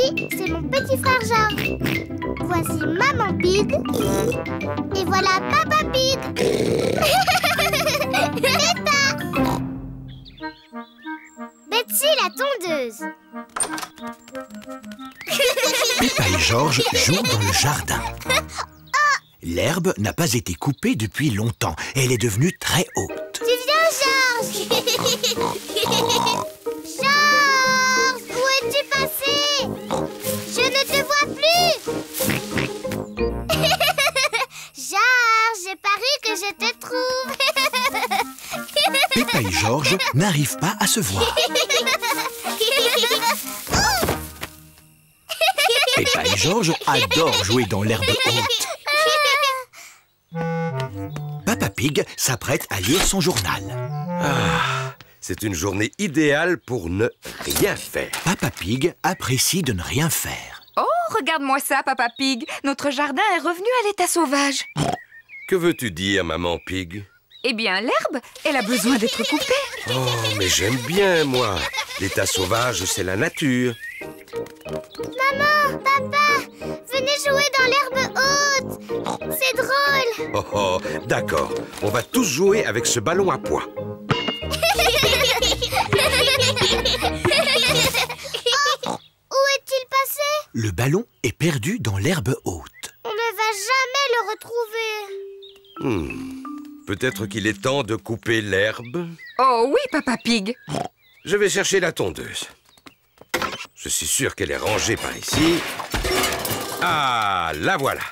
lui, c'est mon petit frère Georges. Voici Maman Pig. Et voilà Papa Pig. Peppa. Betsy la tondeuse. Peppa et Georges jouent dans le jardin. L'herbe n'a pas été coupée depuis longtemps et elle est devenue très haute. Tu viens, Georges? Georges, où es-tu passé? Je ne te vois plus. Georges, j'ai parié que je te trouve. Peppa et Georges n'arrivent pas à se voir. Peppa et Georges adorent jouer dans l'herbe haute. Papa Pig s'apprête à lire son journal. Ah, c'est une journée idéale pour ne rien faire. Papa Pig apprécie de ne rien faire. Oh, regarde-moi ça, Papa Pig. Notre jardin est revenu à l'état sauvage. Que veux-tu dire, Maman Pig? Eh bien, l'herbe, elle a besoin d'être coupée. Oh, mais j'aime bien, moi. L'état sauvage, c'est la nature. Maman, papa, venez jouer dans l'herbe haute. C'est drôle. Oh, oh, d'accord. On va tous jouer avec ce ballon à pois. Oh, où est-il passé? Le ballon est perdu dans l'herbe haute. On ne va jamais le retrouver. Peut-être qu'il est temps de couper l'herbe. Oh oui, Papa Pig. Je vais chercher la tondeuse. Je suis sûr qu'elle est rangée par ici. Ah, la voilà.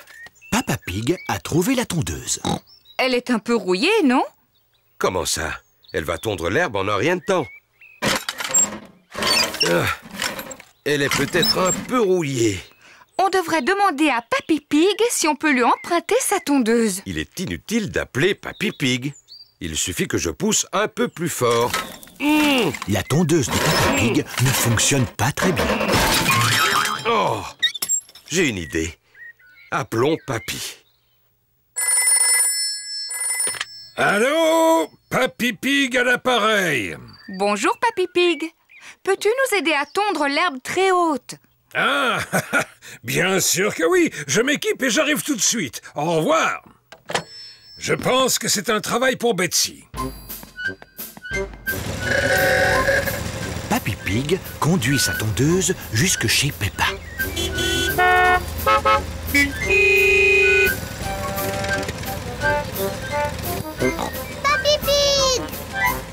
Papa Pig a trouvé la tondeuse. Elle est un peu rouillée, non? Comment ça? Elle va tondre l'herbe en un rien de temps. Ah, elle est peut-être un peu rouillée. On devrait demander à Papy Pig si on peut lui emprunter sa tondeuse. Il est inutile d'appeler Papy Pig. Il suffit que je pousse un peu plus fort. La tondeuse de Papa Pig ne fonctionne pas très bien. Oh, j'ai une idée. Appelons Papy. Allô? Papy Pig à l'appareil. Bonjour, Papy Pig. Peux-tu nous aider à tondre l'herbe très haute? Ah, bien sûr que oui. Je m'équipe et j'arrive tout de suite. Au revoir. Je pense que c'est un travail pour Betsy. Papy Pig conduit sa tondeuse jusque chez Peppa. Papy Pig!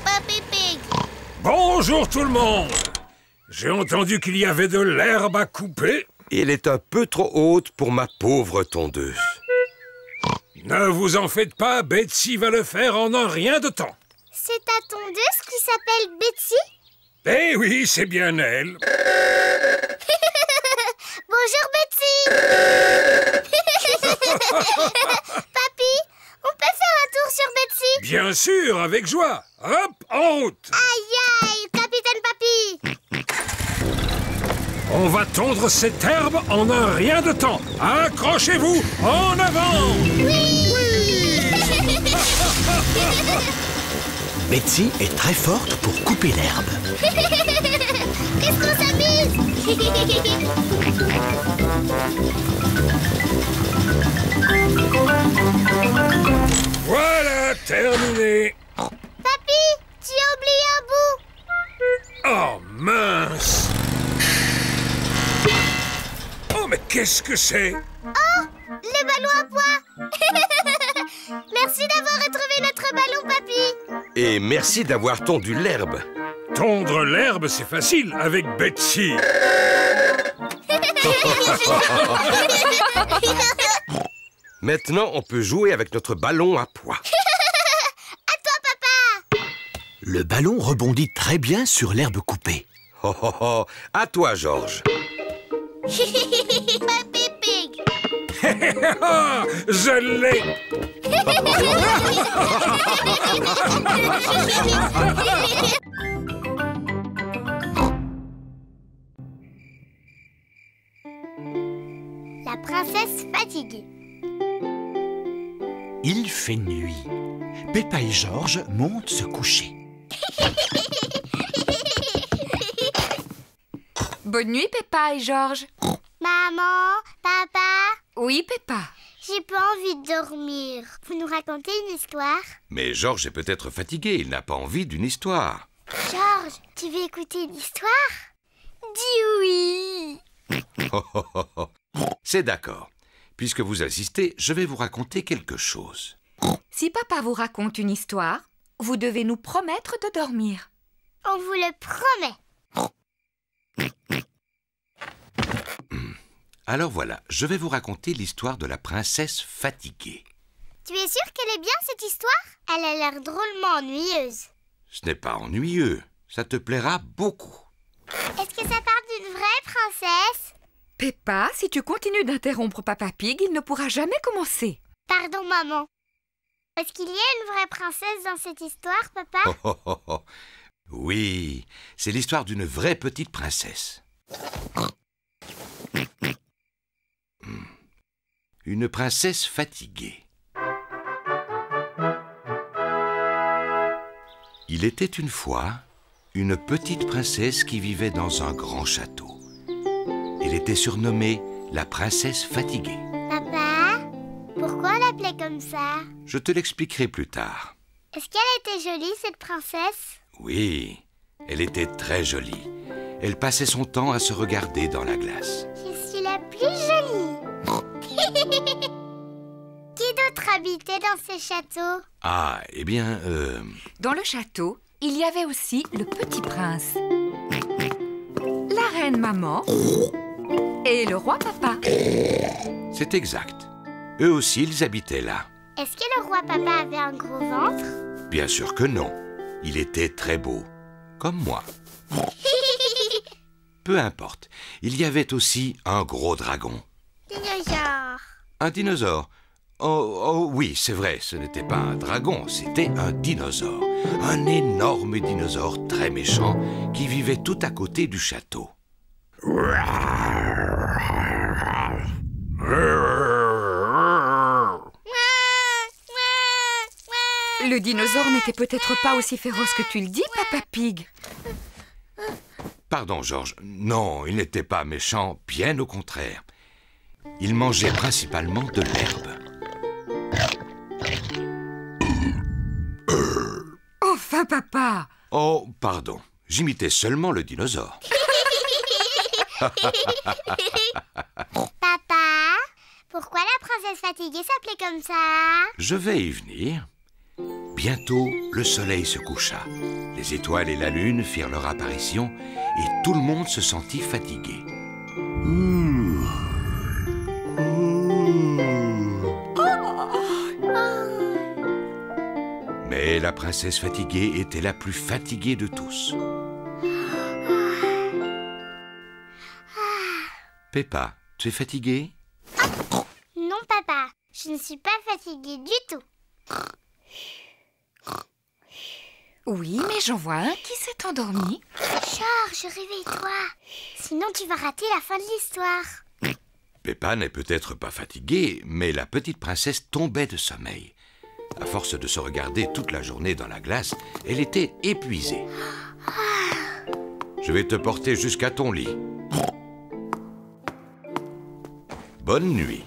Papy Pig! Bonjour tout le monde. J'ai entendu qu'il y avait de l'herbe à couper. Elle est un peu trop haute pour ma pauvre tondeuse. Ne vous en faites pas, Betsy va le faire en un rien de temps. C'est ta tondeuse qui s'appelle Betsy? Eh oui, c'est bien elle. Bonjour Betsy! Papy, on peut faire un tour sur Betsy? Bien sûr, avec joie. Hop, en route. Aïe aïe, capitaine Papy! On va tondre cette herbe en un rien de temps. Accrochez-vous, en avant! Oui! Betsy est très forte pour couper l'herbe. Qu'est-ce qu'on s'amuse? Voilà, terminé. Papy, tu as oublié un bout. Oh, mince. Oh, mais qu'est-ce que c'est? Oh, le ballon à pois. Merci d'avoir retrouvé notre ballon, Papy. Et merci d'avoir tondu l'herbe. Tondre l'herbe, c'est facile avec Betsy. Maintenant, on peut jouer avec notre ballon à pois. À toi, papa. Le ballon rebondit très bien sur l'herbe coupée. Oh, oh, oh. À toi, Georges. Papy Pig. Je l'ai. La princesse fatiguée. Il fait nuit. Peppa et Georges montent se coucher. Bonne nuit, Peppa et Georges. Maman, papa, Oui, Peppa. j'ai pas envie de dormir. Vous nous racontez une histoire? Mais Georges est peut-être fatigué, il n'a pas envie d'une histoire. Georges, tu veux écouter une histoire? Dis oui. C'est d'accord. Puisque vous assistez, je vais vous raconter quelque chose. Si papa vous raconte une histoire, vous devez nous promettre de dormir. On vous le promet. Alors voilà, je vais vous raconter l'histoire de la princesse fatiguée. Tu es sûr qu'elle est bien cette histoire? Elle a l'air drôlement ennuyeuse. Ce n'est pas ennuyeux, ça te plaira beaucoup. Est-ce que ça parle d'une vraie princesse? Peppa, si tu continues d'interrompre Papa Pig, il ne pourra jamais commencer. Pardon, maman. Est-ce qu'il y a une vraie princesse dans cette histoire, papa? Oui, c'est l'histoire d'une vraie petite princesse. Une princesse fatiguée. Il était une fois une petite princesse qui vivait dans un grand château. Elle était surnommée la princesse fatiguée. Papa, pourquoi on l'appelait comme ça? Je te l'expliquerai plus tard. Est-ce qu'elle était jolie, cette princesse? Oui, elle était très jolie. Elle passait son temps à se regarder dans la glace. Je suis la plus jolie. Qui d'autre habitait dans ce château? Ah, eh bien, Dans le château, il y avait aussi le petit prince, la reine maman et le roi papa. c'est exact. Eux aussi, ils habitaient là. Est-ce que le roi papa avait un gros ventre? Bien sûr que non. Il était très beau, comme moi. Peu importe. Il y avait aussi un gros dragon. Dinosaure. Un dinosaure. Oh oui, c'est vrai, ce n'était pas un dragon, c'était un dinosaure. Un énorme dinosaure très méchant qui vivait tout à côté du château. Le dinosaure n'était peut-être pas aussi féroce que tu le dis, Papa Pig. Pardon, Georges. Non, il n'était pas méchant, bien au contraire. Il mangeait principalement de l'herbe. Enfin, papa! Oh, pardon. J'imitais seulement le dinosaure. Papa, pourquoi la princesse fatiguée s'appelait comme ça? Je vais y venir. Bientôt, le soleil se coucha. Les étoiles et la lune firent leur apparition et tout le monde se sentit fatigué. Mais la princesse fatiguée était la plus fatiguée de tous. Peppa, tu es fatiguée? Non, papa, je ne suis pas fatiguée du tout. Oui, mais j'en vois un qui s'est endormi. Georges, réveille-toi. Sinon, tu vas rater la fin de l'histoire. Peppa n'est peut-être pas fatiguée, mais la petite princesse tombait de sommeil. À force de se regarder toute la journée dans la glace, elle était épuisée. Je vais te porter jusqu'à ton lit. Bonne nuit.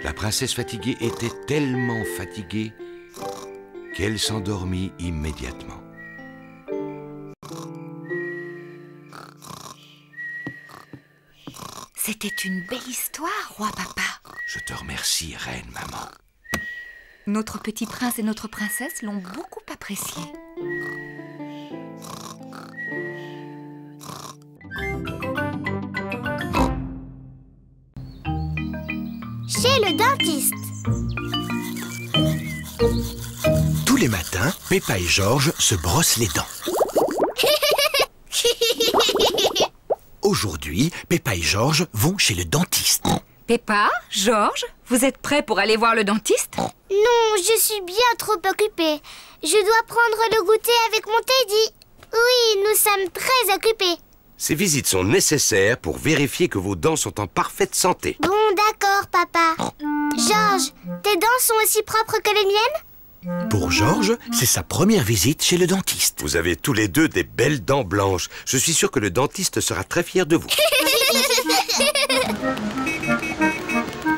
La princesse fatiguée était tellement fatiguée qu'elle s'endormit immédiatement. C'était une belle histoire, roi papa. Je te remercie, reine maman. Notre petit prince et notre princesse l'ont beaucoup apprécié. Chez le dentiste. Tous les matins, Peppa et Georges se brossent les dents. Aujourd'hui, Peppa et Georges vont chez le dentiste. Peppa, Georges, vous êtes prêts pour aller voir le dentiste? Non, je suis bien trop occupée. Je dois prendre le goûter avec mon Teddy. Oui, nous sommes très occupés. Ces visites sont nécessaires pour vérifier que vos dents sont en parfaite santé. Bon, d'accord, papa. Georges, tes dents sont aussi propres que les miennes? Pour Georges, c'est sa première visite chez le dentiste. Vous avez tous les deux des belles dents blanches. Je suis sûr que le dentiste sera très fier de vous.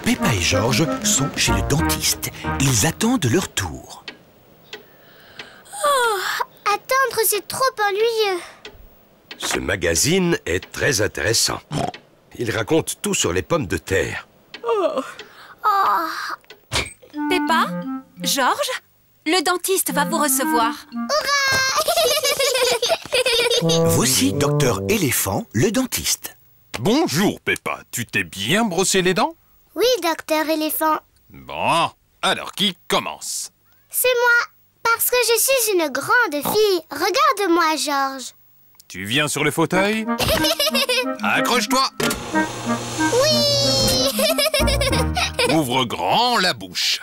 Peppa et Georges sont chez le dentiste. Ils attendent leur tour. Attendre, c'est trop ennuyeux. Ce magazine est très intéressant. Il raconte tout sur les pommes de terre. Peppa, Georges, le dentiste va vous recevoir. Voici Docteur Éléphant, le dentiste. Bonjour, Peppa. Tu t'es bien brossé les dents? Oui, docteur éléphant. Bon, alors qui commence? C'est moi, parce que je suis une grande fille. Regarde-moi, Georges. Tu viens sur le fauteuil? Accroche-toi! Oui. Ouvre grand la bouche.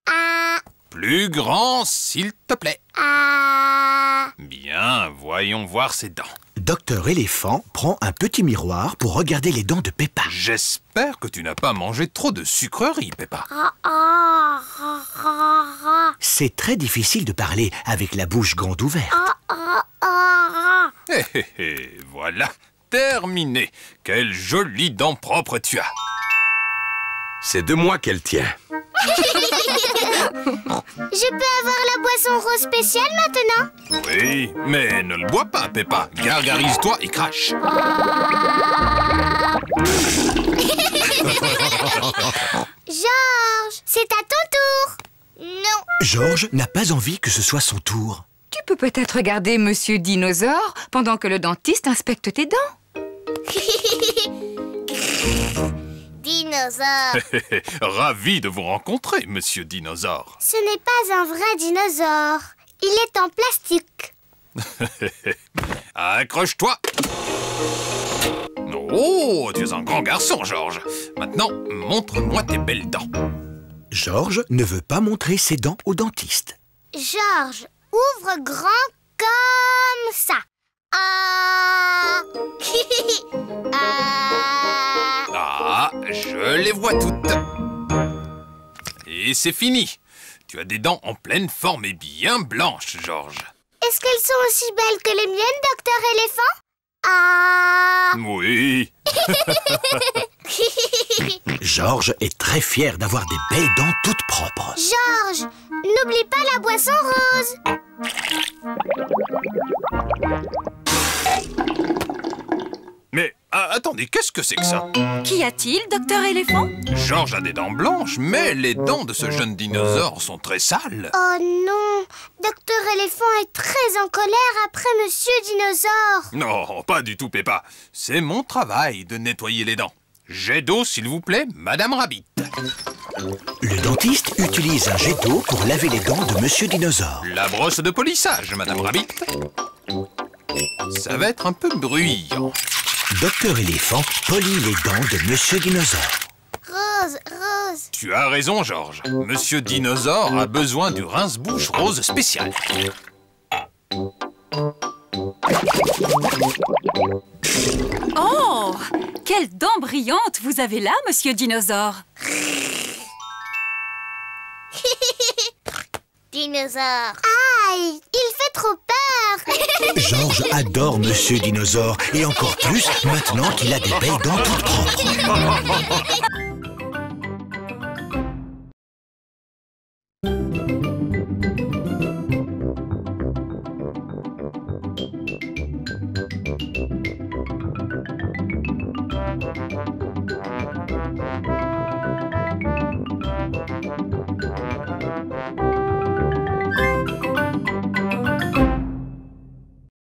Ah, Plus grand, s'il te plaît. ah. Bien, voyons voir ses dents. Docteur Éléphant prend un petit miroir pour regarder les dents de Peppa. J'espère que tu n'as pas mangé trop de sucreries, Peppa. C'est très difficile de parler avec la bouche grande ouverte. Hé hé hé, voilà, terminé. Quelles jolies dents propres tu as. C'est de moi qu'elle tient. Je peux avoir la boisson rose spéciale maintenant? Oui, mais ne le bois pas, Peppa. Gargarise-toi et crache. Georges, c'est à ton tour. Non. Georges n'a pas envie que ce soit son tour. Tu peux peut-être regarder Monsieur Dinosaure pendant que le dentiste inspecte tes dents. Dinosaure. Ravi de vous rencontrer, Monsieur Dinosaure. Ce n'est pas un vrai dinosaure. Il est en plastique. Accroche-toi. Oh, tu es un grand garçon, Georges. Maintenant, montre-moi tes belles dents. Georges ne veut pas montrer ses dents au dentiste. Georges, ouvre grand comme ça. Ah. Ah. Ah, je les vois toutes. Et c'est fini. Tu as des dents en pleine forme et bien blanches, Georges. Est-ce qu'elles sont aussi belles que les miennes, docteur éléphant? Ah. Oui. Georges est très fier d'avoir des belles dents toutes propres. Georges, n'oublie pas la boisson rose. Mais attendez, qu'est-ce que c'est que ça? Qu'y a-t-il, docteur éléphant? Georges a des dents blanches, mais les dents de ce jeune dinosaure sont très sales. Oh non, docteur éléphant est très en colère après monsieur dinosaure. Non, pas du tout, Peppa. C'est mon travail de nettoyer les dents. Jet d'eau, s'il vous plaît, Madame Rabbit. Le dentiste utilise un jet d'eau pour laver les dents de Monsieur Dinosaure. La brosse de polissage, Madame Rabbit. Ça va être un peu bruyant. Docteur Éléphant polit les dents de Monsieur Dinosaure. Rose, rose. Tu as raison, Georges. Monsieur Dinosaure a besoin du rince-bouche rose spécial. Oh, quelles dents brillantes vous avez là, monsieur Dinosaure. Dinosaure. Aïe, il fait trop peur. Georges adore Monsieur Dinosaure et encore plus maintenant qu'il a des belles dents toutes propres.